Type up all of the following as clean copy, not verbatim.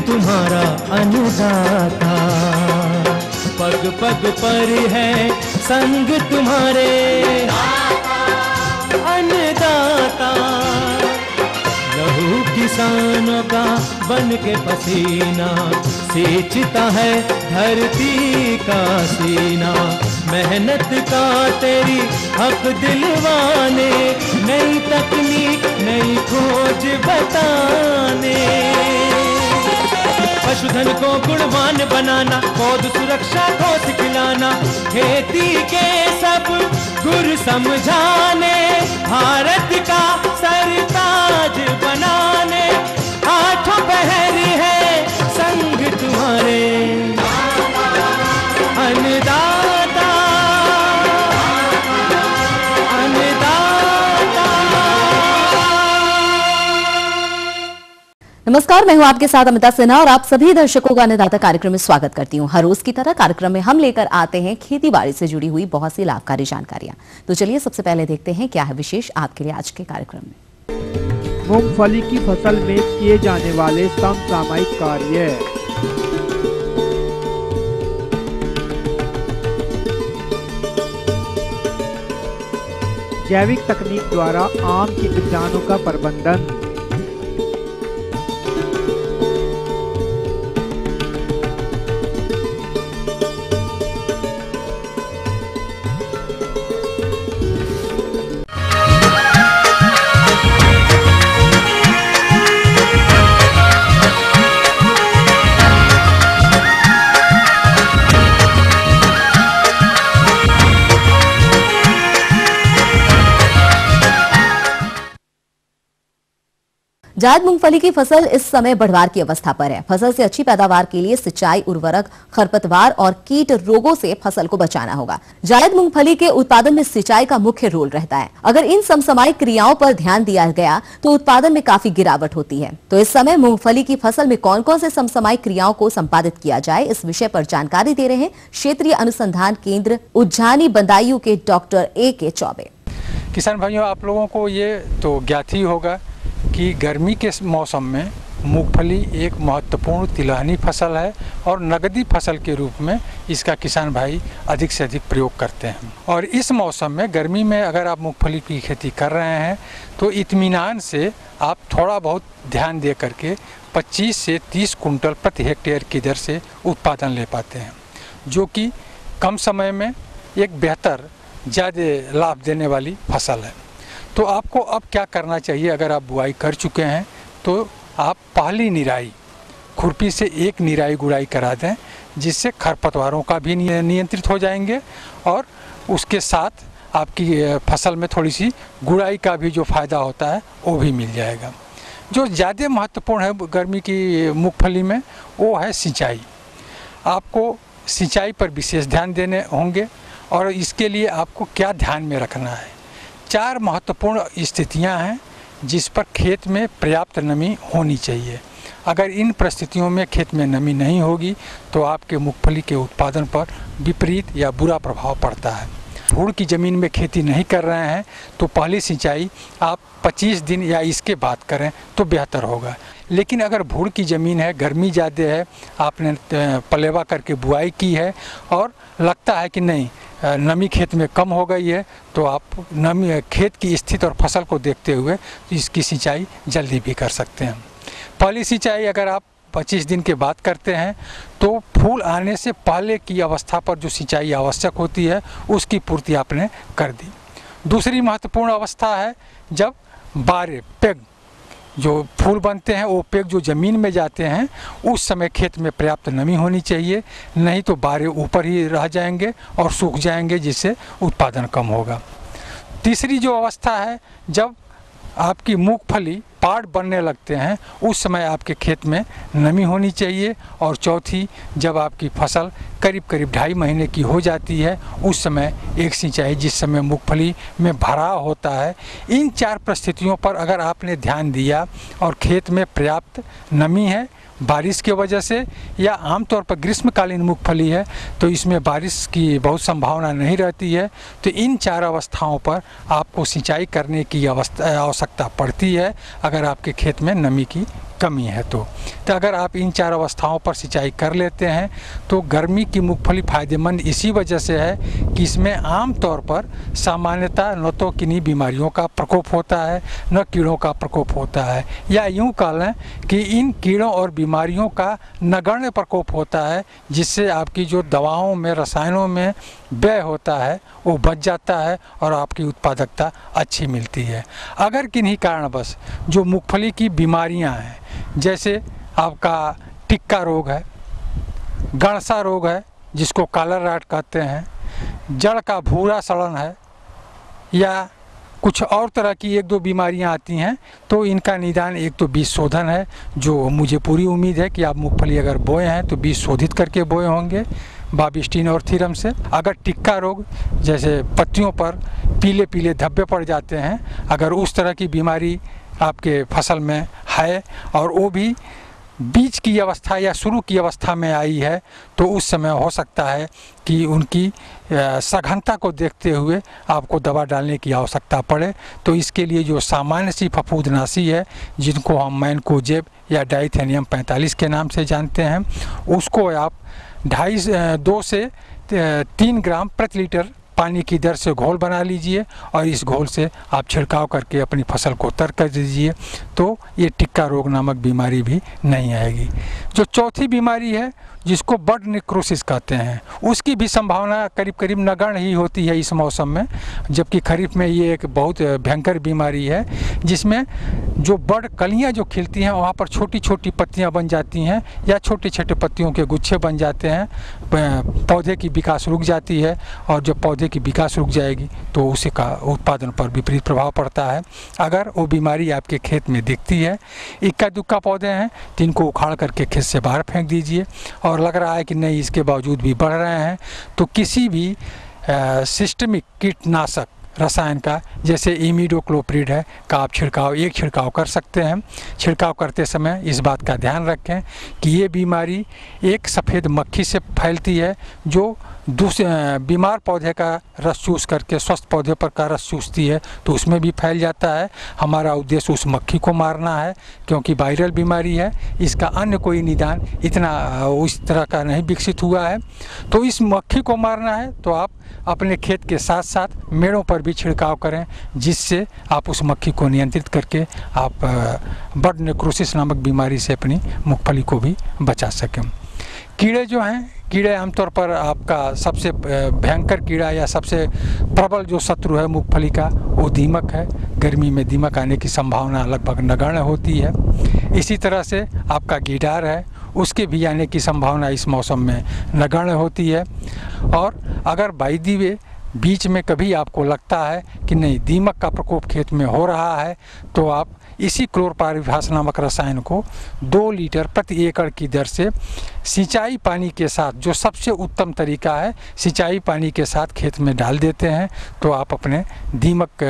तुम्हारा अन्नदाता, पग पग पर है संग तुम्हारे अन्नदाता। लहू किसानों का बन के पसीना सींचता है धरती का सीना। मेहनत का तेरी हक दिलवाने, नई तकनीक नई खोज बताने। पशुधन को गुणवान बनाना, पौध सुरक्षा को सिखलाना, खेती के सब गुर समझाने, भारत का सरताज बनाने। आठों पहर है संग तुम्हारे अन्नदाता, अन्नदाता। नमस्कार, मैं हूं आपके साथ अमिता सिन्हा और आप सभी दर्शकों का अन्नदाता कार्यक्रम में स्वागत करती हूं। हर रोज की तरह कार्यक्रम में हम लेकर आते हैं खेती बाड़ी से जुड़ी हुई बहुत सी लाभकारी जानकारियां। तो चलिए सबसे पहले देखते हैं क्या है विशेष आपके लिए आज के कार्यक्रम में। मूंगफली की फसल में किए जाने वाले समसामयिक कार्य। जैविक तकनीक द्वारा आम के उद्यानों का प्रबंधन। जायद मूंगफली की फसल इस समय बढ़वार की अवस्था पर है। फसल से अच्छी पैदावार के लिए सिंचाई, उर्वरक, खरपतवार और कीट रोगों से फसल को बचाना होगा। जायद मूंगफली के उत्पादन में सिंचाई का मुख्य रोल रहता है। अगर इन समसामयिक क्रियाओं पर ध्यान दिया गया तो उत्पादन में काफी गिरावट होती है। तो इस समय मूंगफली की फसल में कौन कौन से समसामयिक क्रियाओं को संपादित किया जाए, इस विषय पर जानकारी दे रहे हैं क्षेत्रीय अनुसंधान केंद्र उज्जानी बदायूं के डॉक्टर A.K. चौबे। किसान भाइयों, आप लोगों को ये तो ज्ञात ही होगा कि गर्मी के मौसम में मूंगफली एक महत्वपूर्ण तिलहनी फसल है और नगदी फसल के रूप में इसका किसान भाई अधिक से अधिक प्रयोग करते हैं। और इस मौसम में गर्मी में अगर आप मूंगफली की खेती कर रहे हैं तो इत्मीनान से आप थोड़ा बहुत ध्यान दे करके 25 से 30 कुंटल प्रति हेक्टेयर की दर से उत्पादन ले पाते हैं, जो कि कम समय में एक बेहतर ज़्यादा लाभ देने वाली फसल है। तो आपको अब क्या करना चाहिए? अगर आप बुआई कर चुके हैं तो आप पहली निराई खुरपी से एक निराई गुड़ाई करा दें, जिससे खरपतवारों का भी नियंत्रित हो जाएंगे और उसके साथ आपकी फसल में थोड़ी सी गुड़ाई का भी जो फ़ायदा होता है वो भी मिल जाएगा। जो ज़्यादा महत्वपूर्ण है गर्मी की मूंगफली में वो है सिंचाई। आपको सिंचाई पर विशेष ध्यान देने होंगे और इसके लिए आपको क्या ध्यान में रखना है? 4 महत्वपूर्ण स्थितियां हैं जिस पर खेत में पर्याप्त नमी होनी चाहिए। अगर इन परिस्थितियों में खेत में नमी नहीं होगी तो आपके मूंगफली के उत्पादन पर विपरीत या बुरा प्रभाव पड़ता है। धूड़ की ज़मीन में खेती नहीं कर रहे हैं तो पहली सिंचाई आप 25 दिन या इसके बाद करें तो बेहतर होगा। लेकिन अगर भूड़ की ज़मीन है, गर्मी ज़्यादा है, आपने पलेवा करके बुआई की है और लगता है कि नहीं नमी खेत में कम हो गई है, तो आप नमी खेत की स्थिति और फसल को देखते हुए इसकी सिंचाई जल्दी भी कर सकते हैं। पहली सिंचाई अगर आप 25 दिन के बाद करते हैं तो फूल आने से पहले की अवस्था पर जो सिंचाई आवश्यक होती है उसकी पूर्ति आपने कर दी। दूसरी महत्वपूर्ण अवस्था है जब बारे पेग जो फूल बनते हैं वो पेग जो ज़मीन में जाते हैं उस समय खेत में पर्याप्त नमी होनी चाहिए, नहीं तो बारे ऊपर ही रह जाएंगे और सूख जाएंगे, जिससे उत्पादन कम होगा। तीसरी जो अवस्था है जब आपकी मूंगफली पाड़ बनने लगते हैं उस समय आपके खेत में नमी होनी चाहिए। और चौथी जब आपकी फसल करीब 2.5 महीने की हो जाती है उस समय एक सिंचाई, जिस समय मूंगफली में भराव होता है। इन 4 परिस्थितियों पर अगर आपने ध्यान दिया और खेत में पर्याप्त नमी है बारिश की वजह से, या आमतौर पर ग्रीष्मकालीन मूंगफली है तो इसमें बारिश की बहुत संभावना नहीं रहती है, तो इन 4 अवस्थाओं पर आपको सिंचाई करने की आवश्यकता पड़ती है अगर आपके खेत में नमी की कमी है तो अगर आप इन 4 अवस्थाओं पर सिंचाई कर लेते हैं तो गर्मी की मूंगफली फ़ायदेमंद इसी वजह से है कि इसमें आम तौर पर सामान्यतः न तो किन्हीं बीमारियों का प्रकोप होता है न कीड़ों का प्रकोप होता है, या यूँ कह लें कि इन कीड़ों और बीमारियों का नगण्य प्रकोप होता है, जिससे आपकी जो दवाओं में रसायनों में व्यय होता है वो बच जाता है और आपकी उत्पादकता अच्छी मिलती है। अगर किन्हीं कारणवश जो मूंगफली की बीमारियां हैं, जैसे आपका टिक्का रोग है, गणसा रोग है जिसको कॉलर रॉट कहते हैं, जड़ का भूरा सड़न है, या कुछ और तरह की 1-2 बीमारियां आती हैं, तो इनका निदान एक तो बीज शोधन है, जो मुझे पूरी उम्मीद है कि आप मूंगफली अगर बोए हैं तो बीज शोधित करके बोए होंगे बाबिस्टिन और थीरम से। अगर टिक्का रोग जैसे पत्तियों पर पीले पीले धब्बे पड़ जाते हैं, अगर उस तरह की बीमारी आपके फसल में है और वो भी बीज की अवस्था या शुरू की अवस्था में आई है, तो उस समय हो सकता है कि उनकी सघनता को देखते हुए आपको दवा डालने की आवश्यकता पड़े। तो इसके लिए जो सामान्य सी फफूंदनाशी है, जिनको हम मैनकोजेब या डाइथेनियम 45 के नाम से जानते हैं, उसको आप 2 से 3 ग्राम प्रति लीटर पानी की दर से घोल बना लीजिए और इस घोल से आप छिड़काव करके अपनी फसल को तर कर दीजिए, तो ये टिक्का रोग नामक बीमारी भी नहीं आएगी। जो चौथी बीमारी है जिसको बर्ड नेक्रोसिस कहते हैं, उसकी भी संभावना करीब करीब नगण्य ही होती है इस मौसम में, जबकि खरीफ में ये एक बहुत भयंकर बीमारी है, जिसमें जो बर्ड कलियां जो खिलती हैं वहाँ पर छोटी छोटी पत्तियां बन जाती हैं या छोटे छोटे पत्तियों के गुच्छे बन जाते हैं, पौधे की विकास रुक जाती है, और जब पौधे की विकास रुक जाएगी तो उसी का उत्पादन पर विपरीत प्रभाव पड़ता है। अगर वो बीमारी आपके खेत में दिखती है, इक्का दुक्का पौधे हैं तो इनको उखाड़ करके खेत से बाहर फेंक दीजिए, और लग रहा है कि नहीं इसके बावजूद भी बढ़ रहे हैं तो किसी भी सिस्टमिक कीटनाशक रसायन का, जैसे इमिडोक्लोप्रिड है, का आप छिड़काव कर सकते हैं। छिड़काव करते समय इस बात का ध्यान रखें कि ये बीमारी एक सफ़ेद मक्खी से फैलती है, जो दूसरे बीमार पौधे का रस चूस करके स्वस्थ पौधे पर का रस चूसती है, तो उसमें भी फैल जाता है। हमारा उद्देश्य उस मक्खी को मारना है, क्योंकि वायरल बीमारी है, इसका अन्य कोई निदान इतना उस तरह का नहीं विकसित हुआ है। तो इस मक्खी को मारना है तो आप अपने खेत के साथ साथ मेड़ों पर भी छिड़काव करें, जिससे आप उस मक्खी को नियंत्रित करके आप बर्ड नेक्रोसिस नामक बीमारी से अपनी मूंगफली को भी बचा सकें। कीड़े जो हैं, कीड़े आमतौर पर आपका सबसे भयंकर कीड़ा या सबसे प्रबल जो शत्रु है मूंगफली का, वो दीमक है। गर्मी में दीमक आने की संभावना लगभग नगण्य होती है। इसी तरह से आपका गीडार है, उसके भी आने की संभावना इस मौसम में नगण्य होती है। और अगर बाई दी वे बीच में कभी आपको लगता है कि नहीं दीमक का प्रकोप खेत में हो रहा है, तो आप इसी क्लोरपाइरिफास नामक रसायन को 2 लीटर प्रति एकड़ की दर से सिंचाई पानी के साथ, जो सबसे उत्तम तरीका है, सिंचाई पानी के साथ खेत में डाल देते हैं, तो आप अपने दीमक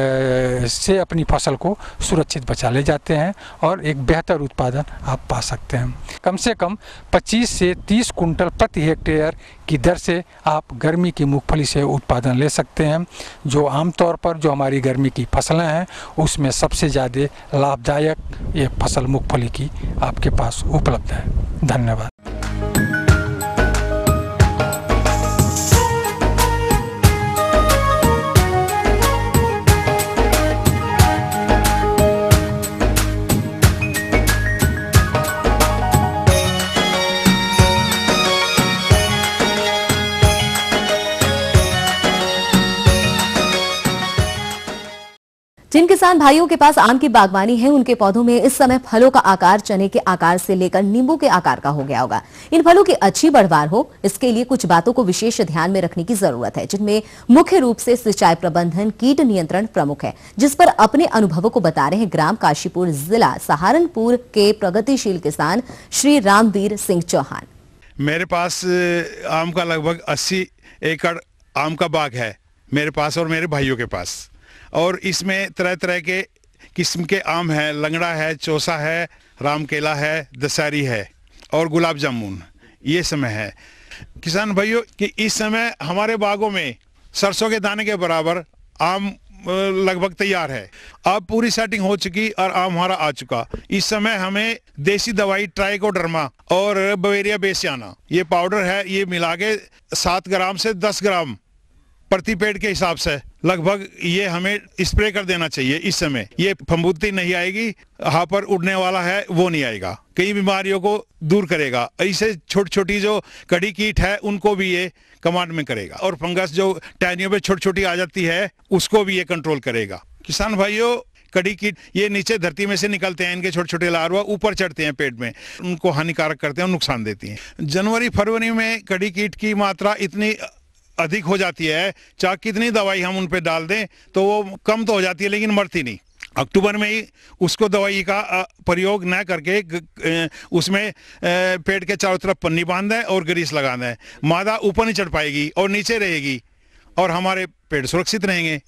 से अपनी फसल को सुरक्षित बचा ले जाते हैं और एक बेहतर उत्पादन आप पा सकते हैं। कम से कम 25 से 30 कुंटल प्रति हेक्टेयर की दर से आप गर्मी की मूंगफली से उत्पादन ले सकते हैं, जो आमतौर पर जो हमारी गर्मी की फसलें हैं उसमें सबसे ज़्यादा लाभदायक ये फसल मूंगफली की आपके पास उपलब्ध है। धन्यवाद। जिन किसान भाइयों के पास आम की बागवानी है, उनके पौधों में इस समय फलों का आकार चने के आकार से लेकर नींबू के आकार का हो गया होगा। इन फलों की अच्छी बढ़वार हो, इसके लिए कुछ बातों को विशेष ध्यान में रखने की जरूरत है, जिनमें मुख्य रूप से सिंचाई प्रबंधन, कीट नियंत्रण प्रमुख है, जिस पर अपने अनुभवों को बता रहे हैं ग्राम काशीपुर, जिला सहारनपुर के प्रगतिशील किसान श्री रामवीर सिंह चौहान। मेरे पास आम का लगभग 80 एकड़ आम का बाग है मेरे पास और मेरे भाइयों के पास, और इसमें तरह तरह के किस्म के आम हैं। लंगड़ा है, चौसा है, रामकेला है, दशहरी है और गुलाब जामुन, ये समय है। किसान भाइयों कि इस समय हमारे बागों में सरसों के दाने के बराबर आम लगभग तैयार है। अब पूरी सेटिंग हो चुकी और आम हमारा आ चुका। इस समय हमें देसी दवाई ट्राइकोडर्मा और बवेरिया बेसियाना ये पाउडर है, ये मिला के 7 ग्राम से 10 ग्राम प्रति पेड़ के हिसाब से लगभग ये हमें स्प्रे कर देना चाहिए। इस समय ये फफूंदी नहीं आएगी, हापर उड़ने वाला है वो नहीं आएगा, कई बीमारियों को दूर करेगा। ऐसे छोटी छोटी जो कड़ी कीट है उनको भी ये कमांड में करेगा, और फंगस जो टहनियों पे छोटी छोटी आ जाती है उसको भी ये कंट्रोल करेगा। किसान भाइयों, कड़ी कीट ये नीचे धरती में से निकलते हैं, इनके छोटे छोटे लार्वा ऊपर चढ़ते हैं पेट में, उनको हानिकारक करते हैं और नुकसान देती हैं। जनवरी फरवरी में कड़ी कीट की मात्रा इतनी अधिक हो जाती है, चाहे कितनी दवाई हम उन पे डाल दें तो वो कम तो हो जाती है लेकिन मरती नहीं। अक्टूबर में ही उसको दवाई का प्रयोग न करके उसमें पेड़ के चारों तरफ पन्नी बांध दें और ग्रीस लगा दें। मादा ऊपर नहीं चढ़ पाएगी और नीचे रहेगी और हमारे पेड़ सुरक्षित रहेंगे।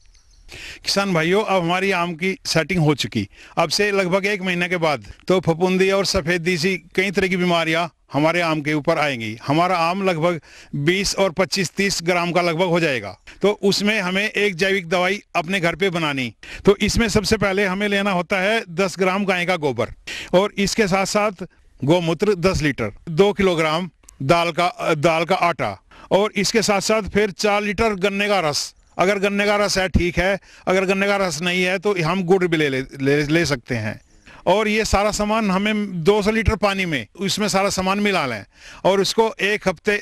किसान भाइयों, अब हमारी आम की सेटिंग हो चुकी। अब से लगभग 1 महीने के बाद तो फफूंदी और सफ़ेदी सी कई तरह की बीमारियां हमारे आम के ऊपर आएंगी। हमारा आम लगभग 20 और 25-30 ग्राम का लगभग हो जाएगा। तो उसमें हमें एक जैविक दवाई अपने घर पे बनानी, तो इसमें सबसे पहले हमें लेना होता है 10 ग्राम गाय का गोबर, और इसके साथ साथ गौमूत्र 10 लीटर, 2 किलोग्राम दाल का आटा, और इसके साथ साथ फिर 4 लीटर गन्ने का रस। अगर गन्ने का रस है ठीक है, अगर गन्ने का रस नहीं है तो हम गुड़ भी ले सकते हैं। और ये सारा सामान हमें 200 लीटर पानी में इसमें सारा सामान मिला लें, और उसको 1 हफ्ते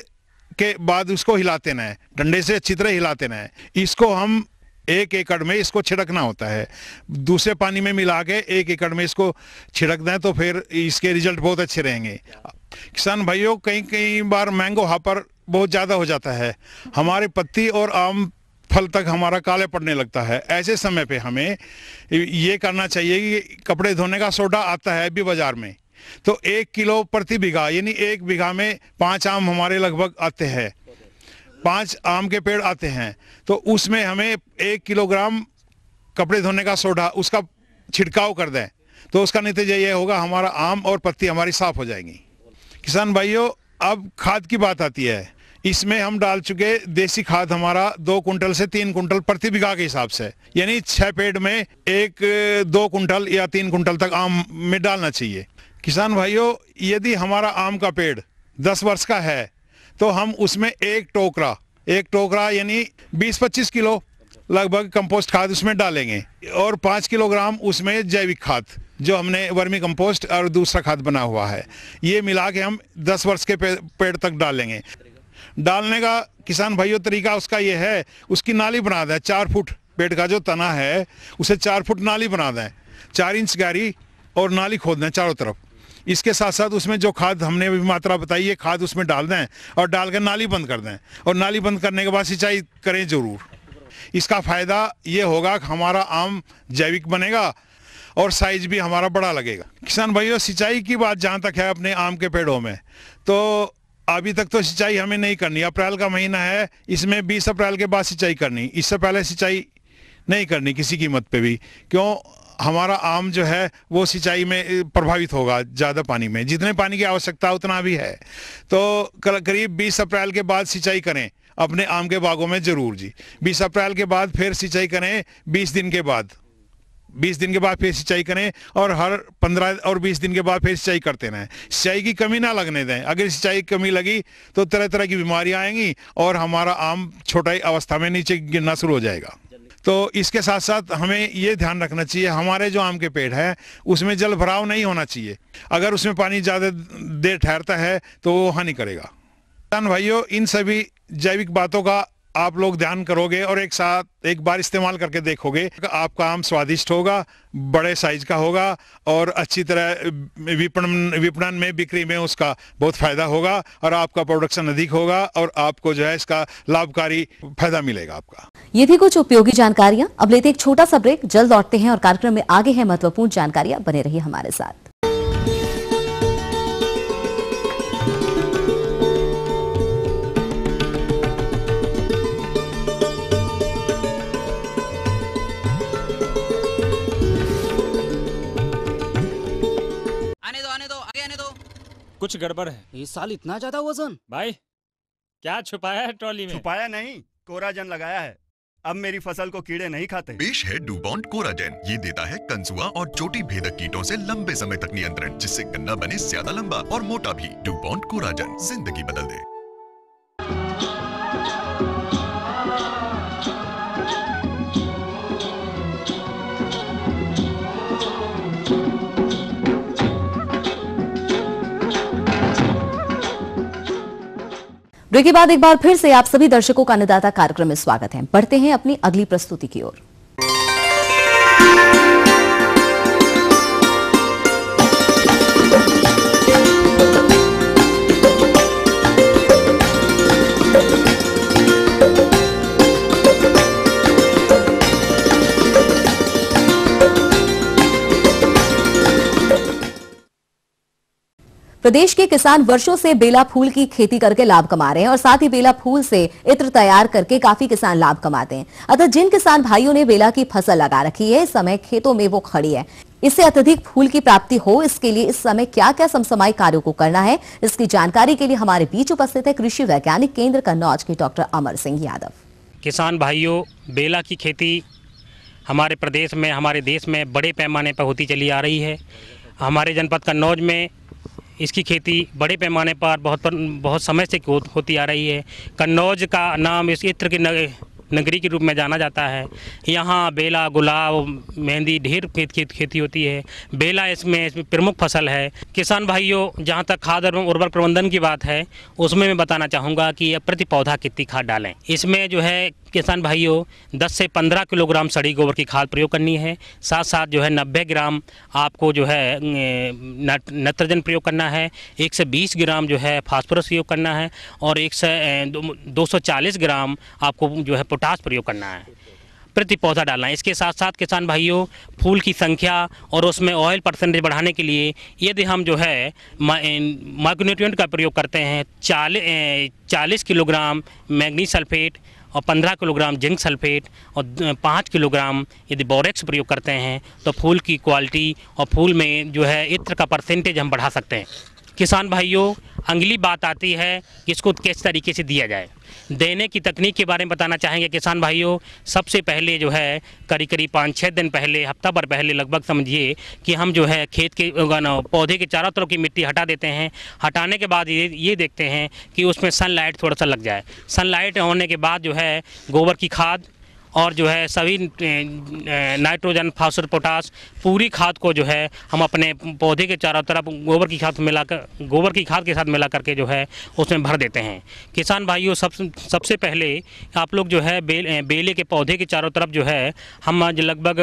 के बाद उसको हिलाते ना है, डंडे से अच्छी तरह हिलाते ना है। इसको हम 1 एकड़ में इसको छिड़कना होता है, दूसरे पानी में मिला के 1 एकड़ में इसको छिड़क दें तो फिर इसके रिजल्ट बहुत अच्छे रहेंगे। किसान भाइयों, कई बार मैंगो हापर बहुत ज़्यादा हो जाता है, हमारे पत्ती और आम फल तक हमारा काले पड़ने लगता है। ऐसे समय पे हमें ये करना चाहिए कि कपड़े धोने का सोडा आता है अभी बाजार में, तो 1 किलो प्रति बीघा, यानी 1 बीघा में 5 आम हमारे लगभग आते हैं, 5 आम के पेड़ आते हैं, तो उसमें हमें 1 किलोग्राम कपड़े धोने का सोडा उसका छिड़काव कर दें, तो उसका नतीजा ये होगा हमारा आम और पत्ती हमारी साफ हो जाएंगी। किसान भाइयों, अब खाद की बात आती है। इसमें हम डाल चुके देसी खाद हमारा 2 कुंटल से 3 कुंटल प्रति बीघा के हिसाब से, यानी 6 पेड़ में 2 कुंटल या 3 कुंटल तक आम में डालना चाहिए। किसान भाइयों, यदि हमारा आम का पेड़ 10 वर्ष का है तो हम उसमें एक टोकरा यानी 20-25 किलो लगभग कंपोस्ट खाद उसमें डालेंगे, और 5 किलोग्राम उसमें जैविक खाद जो हमने वर्मी कंपोस्ट और दूसरा खाद बना हुआ है, ये मिला के हम 10 वर्ष के पेड़ तक डालेंगे। डालने का किसान भाइयों तरीका उसका ये है, उसकी नाली बना दें 4 फुट, पेड़ का जो तना है उसे 4 फुट नाली बना दें, 4 इंच गहरी, और नाली खोद दें चारों तरफ। इसके साथ साथ उसमें जो खाद हमने अभी मात्रा बताई है खाद उसमें डाल दें, और डाल कर नाली बंद कर दें, और नाली बंद करने के बाद सिंचाई करें ज़रूर। इसका फ़ायदा ये होगा कि हमारा आम जैविक बनेगा और साइज भी हमारा बड़ा लगेगा। किसान भाइयों, सिंचाई की बात जहाँ तक है अपने आम के पेड़ों में, तो अभी तक तो सिंचाई हमें नहीं करनी। अप्रैल का महीना है, इसमें 20 अप्रैल के बाद सिंचाई करनी, इससे पहले सिंचाई नहीं करनी किसी कीमत पे भी, क्यों हमारा आम जो है वो सिंचाई में प्रभावित होगा ज़्यादा पानी में, जितने पानी की आवश्यकता उतना भी है। तो करीब 20 अप्रैल के बाद सिंचाई करें अपने आम के बागों में ज़रूर जी। 20 अप्रैल के बाद फिर सिंचाई करें 20 दिन के बाद, 20 दिन के बाद फिर सिंचाई करें, और हर 15 और 20 दिन के बाद फिर सिंचाई करते रहें। सिंचाई की कमी ना लगने दें, अगर सिंचाई की कमी लगी तो तरह तरह की बीमारियां आएंगी और हमारा आम छोटा ही अवस्था में नीचे गिरना शुरू हो जाएगा। तो इसके साथ साथ हमें ये ध्यान रखना चाहिए, हमारे जो आम के पेड़ है उसमें जल भराव नहीं होना चाहिए। अगर उसमें पानी ज़्यादा देर ठहरता है तो वो हानि करेगा। किसान भाइयों, इन सभी जैविक बातों का आप लोग ध्यान करोगे और एक बार इस्तेमाल करके देखोगे, आपका आम स्वादिष्ट होगा, बड़े साइज का होगा, और अच्छी तरह विपणन में बिक्री में उसका बहुत फायदा होगा, और आपका प्रोडक्शन अधिक होगा, और आपको जो है इसका लाभकारी फायदा मिलेगा आपका। ये थी कुछ उपयोगी जानकारियां। अब लेते एक छोटा सा ब्रेक, जल्द लौटते हैं और कार्यक्रम में आगे है महत्वपूर्ण जानकारियां। बने रहिए हमारे साथ। कुछ गड़बड़ है। इस साल इतना ज्यादा वजन? भाई क्या छुपाया है ट्रॉली में? छुपाया नहीं, कोराजन लगाया है। अब मेरी फसल को कीड़े नहीं खाते। पेश है डूबॉन्ट कोराजेन। ये देता है कंसुआ और चोटी भेदक कीटों से लंबे समय तक नियंत्रण, जिससे गन्ना बने ज्यादा लंबा और मोटा भी। डूबॉन्ट कोराजेन जिंदगी बदल दे। ब्रेक के बाद एक बार फिर से आप सभी दर्शकों का अन्नदाता कार्यक्रम में स्वागत है। बढ़ते हैं अपनी अगली प्रस्तुति की ओर। प्रदेश के किसान वर्षों से बेला फूल की खेती करके लाभ कमा रहे हैं और साथ ही बेला फूल से इत्र तैयार करके काफी किसान लाभ कमाते हैं। अतः जिन किसान भाइयों ने बेला की फसल लगा रखी है, इस समय खेतों में वो खड़ी है। इससे अत्यधिक फूल की प्राप्ति हो, इसके लिए इस समय क्या क्या समसामयिक कार्यों को करना है, इसकी जानकारी के लिए हमारे बीच उपस्थित है कृषि वैज्ञानिक केंद्र कन्नौज के डॉक्टर अमर सिंह यादव। किसान भाइयों, बेला की खेती हमारे प्रदेश में, हमारे देश में बड़े पैमाने पर होती चली आ रही है। हमारे जनपद कन्नौज में इसकी खेती बड़े पैमाने पर बहुत समय से होती आ रही है। कन्नौज का नाम इस इत्र की नगरी के रूप में जाना जाता है। यहाँ बेला, गुलाब, मेहंदी ढेर खेती होती है। बेला इसमें प्रमुख फसल है। किसान भाइयों, जहाँ तक खाद और उर्वरक प्रबंधन की बात है, उसमें मैं बताना चाहूँगा कि प्रति पौधा कितनी खाद डालें। इसमें जो है किसान भाइयों 10 से 15 किलोग्राम सड़ी गोबर की खाद प्रयोग करनी है। साथ साथ जो है 90 ग्राम आपको जो है नाइट्रोजन प्रयोग करना है। 1 से 20 ग्राम जो है फास्फोरस प्रयोग करना है और 1 से 240 ग्राम आपको जो है पोटास प्रयोग करना है, प्रति पौधा डालना है। इसके साथ साथ किसान भाइयों, फूल की संख्या और उसमें ऑयल परसेंटेज बढ़ाने के लिए यदि हम जो है माइक्रोन्यूट्रिएंट का प्रयोग करते हैं 40 किलोग्राम मैग्नीज सल्फेट और 15 किलोग्राम जिंक सल्फेट और 5 किलोग्राम यदि बोरेक्स प्रयोग करते हैं तो फूल की क्वालिटी और फूल में जो है इत्र का परसेंटेज हम बढ़ा सकते हैं। किसान भाइयों, अगली बात आती है कि इसको किस तरीके से दिया जाए। देने की तकनीक के बारे में बताना चाहेंगे किसान भाइयों। सबसे पहले जो है करीब 5-6 दिन पहले, हफ्ता भर पहले लगभग समझिए कि हम जो है खेत के पौधे के चारों तरफ की मिट्टी हटा देते हैं। हटाने के बाद ये देखते हैं कि उसमें सनलाइट थोड़ा सा लग जाए। सनलाइट होने के बाद जो है गोबर की खाद और जो है सभी नाइट्रोजन, फास्फोरस, पोटास पूरी खाद को जो है हम अपने पौधे के चारों तरफ गोबर की खाद के साथ मिला करके जो है उसमें भर देते हैं। किसान भाइयों, सबसे पहले आप लोग जो है बेले के पौधे के चारों तरफ जो है हम लगभग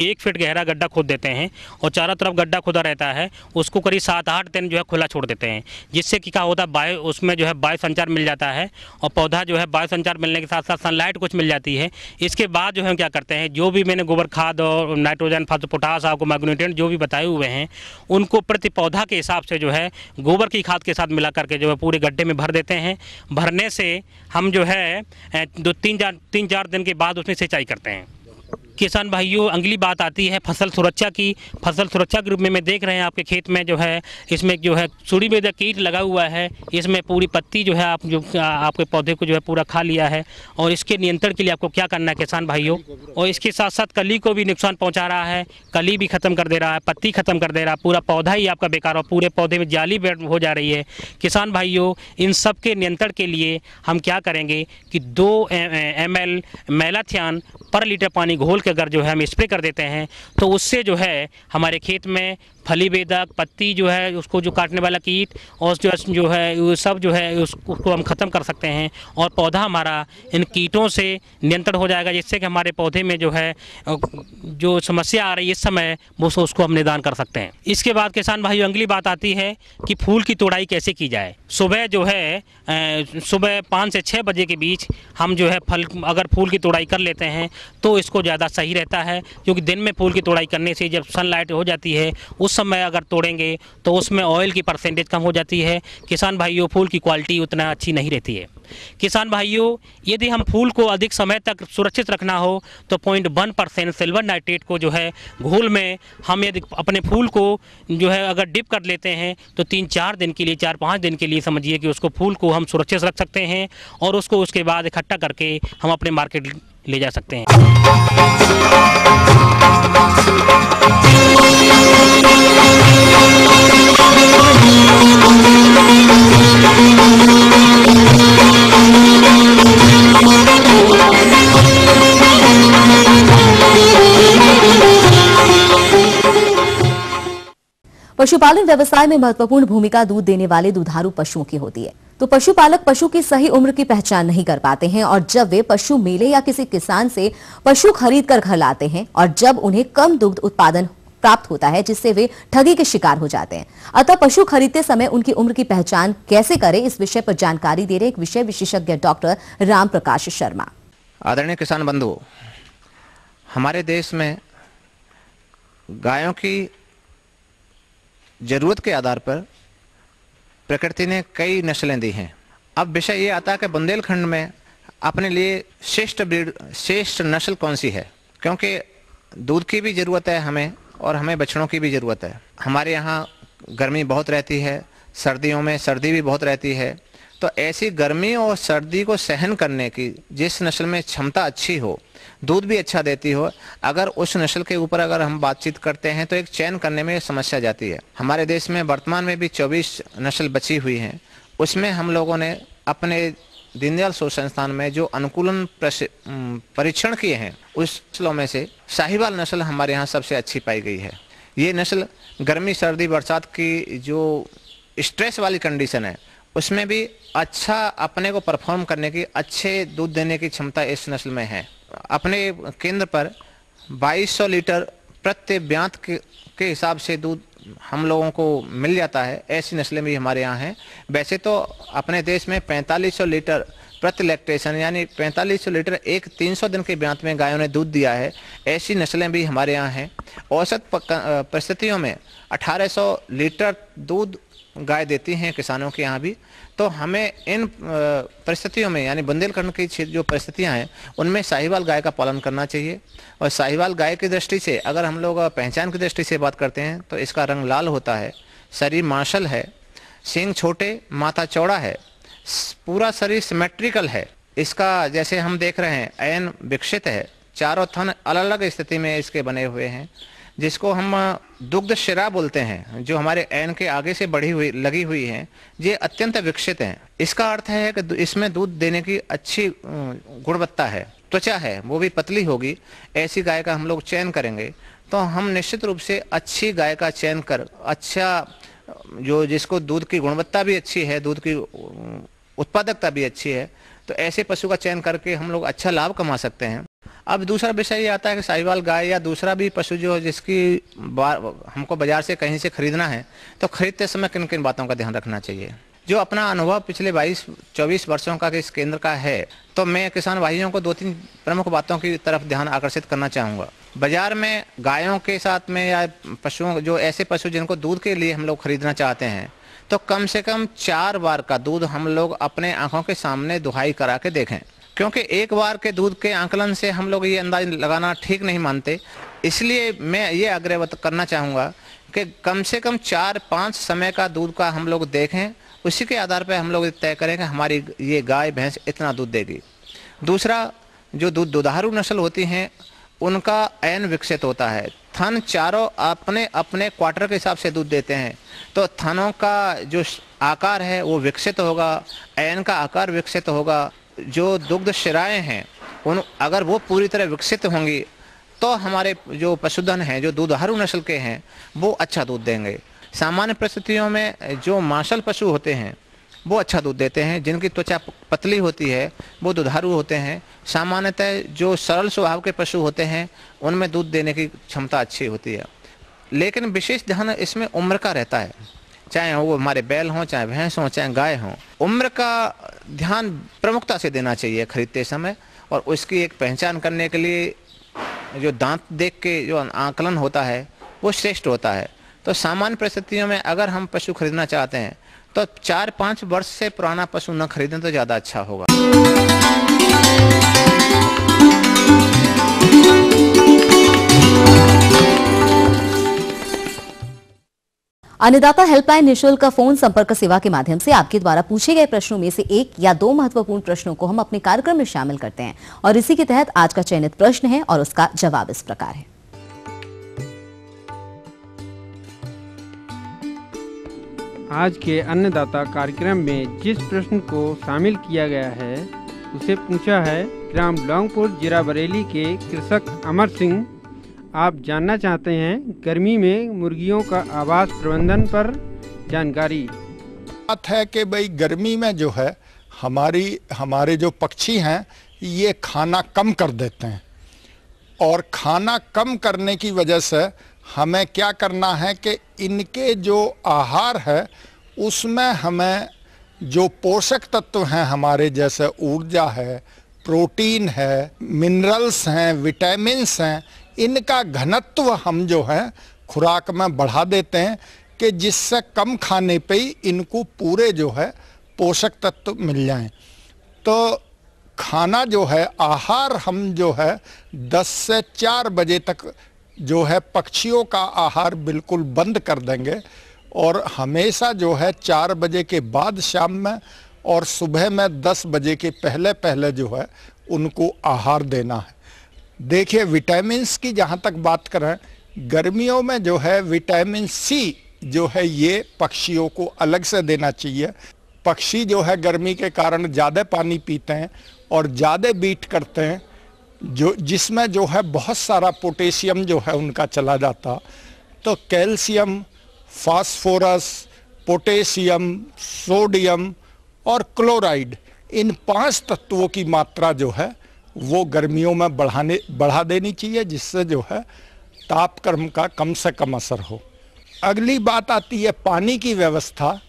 1 फीट गहरा गड्ढा खोद देते हैं और चारों तरफ गड्ढा खुदा रहता है। उसको करीब 7-8 दिन जो है खुला छोड़ देते हैं, जिससे कि क्या होता है उसमें जो है वायु संचार मिल जाता है और पौधा जो है वायु संचार मिलने के साथ साथ सनलाइट कुछ मिल जाती है। इसके बाद जो है क्या करते हैं, जो भी मैंने गोबर खाद और नाइट्रोजन, फास्फोरस, पोटास, आपको माइक्रोन्यूट्रिएंट जो भी बताए हुए हैं, उनको प्रति पौधा के हिसाब से जो है गोबर की खाद के साथ मिला करके जो है पूरे गड्ढे में भर देते हैं। भरने से हम जो है 3-4 दिन के बाद उसमें सिंचाई करते हैं। किसान भाइयों, अगली बात आती है फसल सुरक्षा की। फसल सुरक्षा के रूप में मैं देख रहे हैं आपके खेत में जो है इसमें जो है सुड़ी बेधक कीट लगा हुआ है। इसमें पूरी पत्ती जो है आपके पौधे को जो है पूरा खा लिया है और इसके नियंत्रण के लिए आपको क्या करना है किसान भाइयों। और इसके साथ साथ कली को भी नुकसान पहुँचा रहा है, कली भी ख़त्म कर दे रहा है, पत्ती ख़त्म कर दे रहा है, पूरा पौधा ही आपका बेकार और पूरे पौधे में जाली हो जा रही है। किसान भाइयों, इन सब के नियंत्रण के लिए हम क्या करेंगे कि 2 ml मैलाथियान पर लीटर पानी घोल के अगर जो है हम स्प्रे कर देते हैं तो उससे जो है हमारे खेत में फली बेधक, पत्ती जो है उसको जो काटने वाला कीट और जो है वो सब जो है उसको हम ख़त्म कर सकते हैं और पौधा हमारा इन कीटों से नियंत्रण हो जाएगा, जिससे कि हमारे पौधे में जो है जो समस्या आ रही है इस समय वो उसको हम निदान कर सकते हैं। इसके बाद किसान भाइयों, अगली बात आती है कि फूल की तोड़ाई कैसे की जाए। सुबह जो है सुबह 5 से 6 बजे के बीच हम जो है अगर फूल की तोड़ाई कर लेते हैं तो इसको ज़्यादा सही रहता है, क्योंकि दिन में फूल की तोड़ाई करने से जब सनलाइट हो जाती है उस उस समय अगर तोड़ेंगे तो उसमें ऑयल की परसेंटेज कम हो जाती है। किसान भाइयों, फूल की क्वालिटी उतना अच्छी नहीं रहती है। किसान भाइयों, यदि हम फूल को अधिक समय तक सुरक्षित रखना हो तो 0.1% सिल्वर नाइट्रेट को जो है घोल में हम यदि अपने फूल को जो है अगर डिप कर लेते हैं तो 3-4 दिन के लिए, 4-5 दिन के लिए समझिए कि उसको फूल को हम सुरक्षित रख सकते हैं और उसको उसके बाद इकट्ठा करके हम अपने मार्केट ले जा सकते हैं। पशुपालन व्यवसाय में महत्वपूर्ण भूमिका दूध देने वाले दुधारू पशुओं की होती है। तो पशुपालक पशु की सही उम्र की पहचान नहीं कर पाते हैं और जब वे पशु मेले या किसी किसान से पशु खरीद कर घर लाते हैं और जब उन्हें कम दुग्ध उत्पादन प्राप्त होता है जिससे वे ठगी के शिकार हो जाते हैं। अतः पशु खरीदते समय उनकी उम्र की पहचान कैसे करें, इस विषय पर जानकारी दे रहे एक विषय विशेषज्ञ डॉक्टर राम प्रकाश शर्मा। आदरणीय किसान बंधुओं, हमारे देश में गायों की जरूरत के आधार पर प्रकृति ने कई नस्लें दी हैं। अब विषय ये आता है कि बुंदेलखंड में अपने लिए श्रेष्ठ नस्ल कौन सी है, क्योंकि दूध की भी ज़रूरत है हमें और हमें बछड़ों की भी ज़रूरत है। हमारे यहाँ गर्मी बहुत रहती है, सर्दियों में सर्दी भी बहुत रहती है, तो ऐसी गर्मी और सर्दी को सहन करने की जिस नस्ल में क्षमता अच्छी हो, दूध भी अच्छा देती हो, अगर उस नस्ल के ऊपर अगर हम बातचीत करते हैं तो एक चयन करने में समस्या जाती है। हमारे देश में वर्तमान में भी 24 नस्ल बची हुई हैं। उसमें हम लोगों ने अपने दीनदयाल शोध संस्थान में जो अनुकूलन परीक्षण किए हैं उस नस्लों में से साहिवाल नस्ल हमारे यहाँ सबसे अच्छी पाई गई है। ये नस्ल गर्मी सर्दी बरसात की जो स्ट्रेस वाली कंडीशन है उसमें भी अच्छा अपने को परफॉर्म करने की, अच्छे दूध देने की क्षमता इस नस्ल में है। अपने केंद्र पर 2200 लीटर प्रति ब्यांत के हिसाब से दूध हम लोगों को मिल जाता है। ऐसी नस्लें भी हमारे यहाँ हैं। वैसे तो अपने देश में 4500 लीटर प्रति लैक्टेशन यानी 4500 लीटर एक 300 दिन के ब्यांत में गायों ने दूध दिया है। ऐसी नस्लें भी हमारे यहाँ हैं। औसत परिस्थितियों में 1800 लीटर दूध गाय देती हैं किसानों के यहाँ भी। तो हमें इन परिस्थितियों में यानी बुंदेलखंड की जो परिस्थितियाँ हैं उनमें साहिवाल गाय का पालन करना चाहिए। और साहिवाल गाय की दृष्टि से अगर हम लोग पहचान की दृष्टि से बात करते हैं तो इसका रंग लाल होता है, शरीर मार्शल है, सींग छोटे, माथा चौड़ा है, पूरा शरीर सिमेट्रिकल है। इसका जैसे हम देख रहे हैं ऐन विकसित है, चारों थन अलग अलग स्थिति में इसके बने हुए हैं, जिसको हम दुग्ध शिरा बोलते हैं, जो हमारे ऐन के आगे से लगी हुई हैं, ये अत्यंत विकसित हैं। इसका अर्थ है कि इसमें दूध देने की अच्छी गुणवत्ता है। त्वचा है वो भी पतली होगी। ऐसी गाय का हम लोग चयन करेंगे तो हम निश्चित रूप से अच्छी गाय का चयन कर अच्छा जो जिसको दूध की गुणवत्ता भी अच्छी है, दूध की उत्पादकता भी अच्छी है, तो ऐसे पशु का चयन करके हम लोग अच्छा लाभ कमा सकते हैं। अब दूसरा विषय ये आता है कि साहिवाल गाय या दूसरा भी पशु जो जिसकी हमको बाजार से कहीं से खरीदना है तो खरीदते समय किन किन बातों का ध्यान रखना चाहिए। जो अपना अनुभव पिछले 22-24 वर्षों का इस केंद्र का है तो मैं किसान भाइयों को 2-3 प्रमुख बातों की तरफ ध्यान आकर्षित करना चाहूँगा। बाजार में गायों के साथ में या पशुओं जो ऐसे पशु जिनको दूध के लिए हम लोग खरीदना चाहते हैं तो कम से कम 4 बार का दूध हम लोग अपने आंखों के सामने दुहाई करा के देखें, क्योंकि एक बार के दूध के आंकलन से हम लोग ये अंदाज लगाना ठीक नहीं मानते। इसलिए मैं ये आग्रह करना चाहूँगा कि कम से कम 4-5 समय का दूध का हम लोग देखें, उसी के आधार पर हम लोग तय करें कि हमारी ये गाय भैंस इतना दूध देगी। दूसरा, जो दुधारू नस्ल होती हैं उनका ऐन विकसित होता है। थन चारों अपने अपने क्वार्टर के हिसाब से दूध देते हैं, तो थनों का जो आकार है वो विकसित होगा, ऐन का आकार विकसित होगा। जो दुग्ध शिराएँ हैं उन अगर वो पूरी तरह विकसित होंगी तो हमारे जो पशुधन हैं जो दुधारू नस्ल के हैं वो अच्छा दूध देंगे। सामान्य परिस्थितियों में जो मांसल पशु होते हैं वो अच्छा दूध देते हैं, जिनकी त्वचा पतली होती है वो दुधारू होते हैं। सामान्यतः जो सरल स्वभाव के पशु होते हैं उनमें दूध देने की क्षमता अच्छी होती है। लेकिन विशेष ध्यान इसमें उम्र का रहता है, चाहे वो हमारे बैल हों, चाहे भैंस हों, चाहे गाय हों। उम्र का ध्यान प्रमुखता से देना चाहिए खरीदते समय। और उसकी एक पहचान करने के लिए जो दांत देख के जो आकलन होता है वो श्रेष्ठ होता है। तो सामान्य परिस्थितियों में अगर हम पशु खरीदना चाहते हैं तो 4-5 वर्ष से पुराना पशु न खरीदें तो ज़्यादा अच्छा होगा। अन्नदाता हेल्पलाइन निःशुल्क फोन संपर्क सेवा के माध्यम से आपके द्वारा पूछे गए प्रश्नों में से 1 या 2 महत्वपूर्ण प्रश्नों को हम अपने कार्यक्रम में शामिल करते हैं और इसी के तहत आज का चयनित प्रश्न है और उसका जवाब इस प्रकार है। आज के अन्नदाता कार्यक्रम में जिस प्रश्न को शामिल किया गया है उसे पूछा है ग्राम लौंगपुर जिला बरेली के कृषक अमर सिंह। आप जानना चाहते हैं गर्मी में मुर्गियों का आवास प्रबंधन पर जानकारी। बात है कि भाई गर्मी में जो है हमारे जो पक्षी हैं ये खाना कम कर देते हैं और खाना कम करने की वजह से हमें क्या करना है कि इनके जो आहार है उसमें हमें जो पोषक तत्व हैं हमारे जैसे ऊर्जा है, प्रोटीन है, मिनरल्स हैं, विटामिन्स हैं, इनका घनत्व हम जो है खुराक में बढ़ा देते हैं कि जिससे कम खाने पे ही इनको पूरे जो है पोषक तत्व मिल जाएं। तो खाना जो है आहार हम जो है 10 से 4 बजे तक जो है पक्षियों का आहार बिल्कुल बंद कर देंगे और हमेशा जो है 4 बजे के बाद शाम में और सुबह में 10 बजे के पहले पहले जो है उनको आहार देना है। देखिए विटामिन्स की जहाँ तक बात करें, गर्मियों में जो है विटामिन सी जो है ये पक्षियों को अलग से देना चाहिए। पक्षी जो है गर्मी के कारण ज़्यादा पानी पीते हैं और ज़्यादा बीट करते हैं जो जिसमें जो है बहुत सारा पोटेशियम जो है उनका चला जाता। तो कैल्शियम, फास्फोरस, पोटेशियम, सोडियम और क्लोराइड, इन 5 तत्वों की मात्रा जो है वो गर्मियों में बढ़ा देनी चाहिए जिससे जो है तापक्रम का कम से कम असर हो। अगली बात आती है पानी की व्यवस्था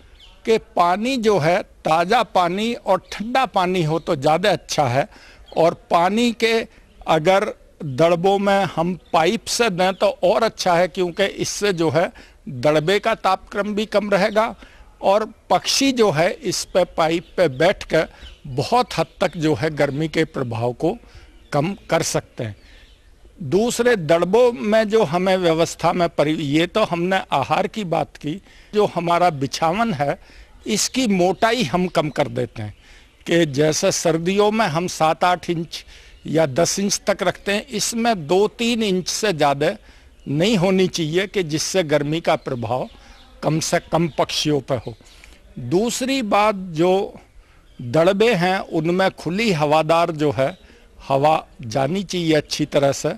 कि पानी जो है ताज़ा पानी और ठंडा पानी हो तो ज़्यादा अच्छा है और पानी के अगर दड़बों में हम पाइप से दें तो और अच्छा है क्योंकि इससे जो है दड़बे का तापक्रम भी कम रहेगा और पक्षी जो है इस पे पाइप पे बैठकर बहुत हद तक जो है गर्मी के प्रभाव को कम कर सकते हैं। दूसरे दड़बों में जो हमें व्यवस्था में ये तो हमने आहार की बात की, जो हमारा बिछावन है इसकी मोटाई हम कम कर देते हैं कि जैसे सर्दियों में हम 7-8 इंच या 10 इंच तक रखते हैं, इसमें 2-3 इंच से ज़्यादा नहीं होनी चाहिए कि जिससे गर्मी का प्रभाव कम से कम पक्षियों पर हो। दूसरी बात, जो दड़बे हैं उनमें खुली हवादार जो है हवा जानी चाहिए अच्छी तरह से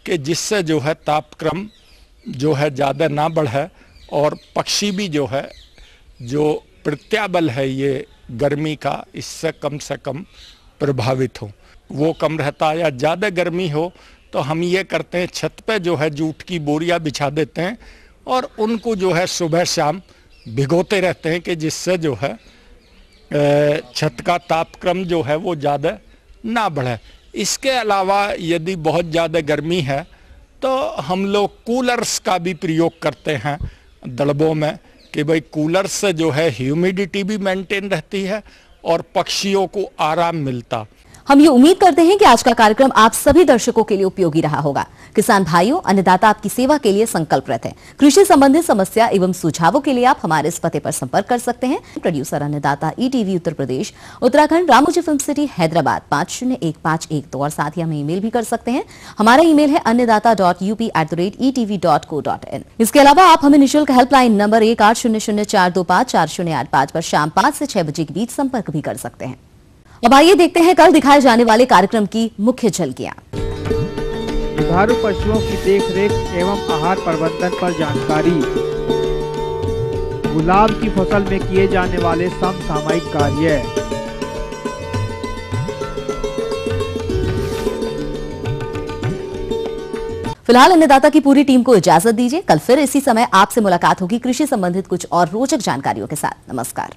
कि जिससे जो है तापक्रम जो है ज़्यादा ना बढ़े और पक्षी भी जो है जो प्रत्याबल है ये गर्मी का इससे कम से कम प्रभावित हो। वो कम रहता है या ज़्यादा गर्मी हो तो हम ये करते हैं छत पे जो है जूट की बोरियां बिछा देते हैं और उनको जो है सुबह शाम भिगोते रहते हैं कि जिससे जो है छत का तापक्रम जो है वो ज़्यादा ना बढ़े। इसके अलावा यदि बहुत ज़्यादा गर्मी है तो हम लोग कूलर्स का भी प्रयोग करते हैं दड़बों में कि भाई कूलर से जो है ह्यूमिडिटी भी मेंटेन रहती है और पक्षियों को आराम मिलता। हम ये उम्मीद करते हैं कि आज का कार्यक्रम आप सभी दर्शकों के लिए उपयोगी रहा होगा। किसान भाइयों, अन्नदाता आपकी सेवा के लिए संकल्परत है। कृषि संबंधित समस्या एवं सुझावों के लिए आप हमारे इस पते पर संपर्क कर सकते हैं। प्रोड्यूसर अन्नदाता ETV Uttar Pradesh, Uttarakhand, Ramoji film city, Hyderabad 501512 और साथ ही हमें ईमेल भी कर सकते हैं। हमारा ईमेल है annadaata.up@etv.co.in। इसके अलावा आप हमें निःशुल्क हेल्पलाइन नंबर 1800-425-4085 पर शाम 5 से 6 बजे के बीच संपर्क भी कर सकते हैं। अब आइए देखते हैं कल दिखाए जाने वाले कार्यक्रम की मुख्य झलकियां। दुधारू पशुओं की देखरेख एवं आहार प्रबंधन पर जानकारी, गुलाब की फसल में किए जाने वाले समसामयिक कार्य, फिलहाल अन्नदाता की पूरी टीम को इजाजत दीजिए। कल फिर इसी समय आपसे मुलाकात होगी कृषि संबंधित कुछ और रोचक जानकारियों के साथ। नमस्कार।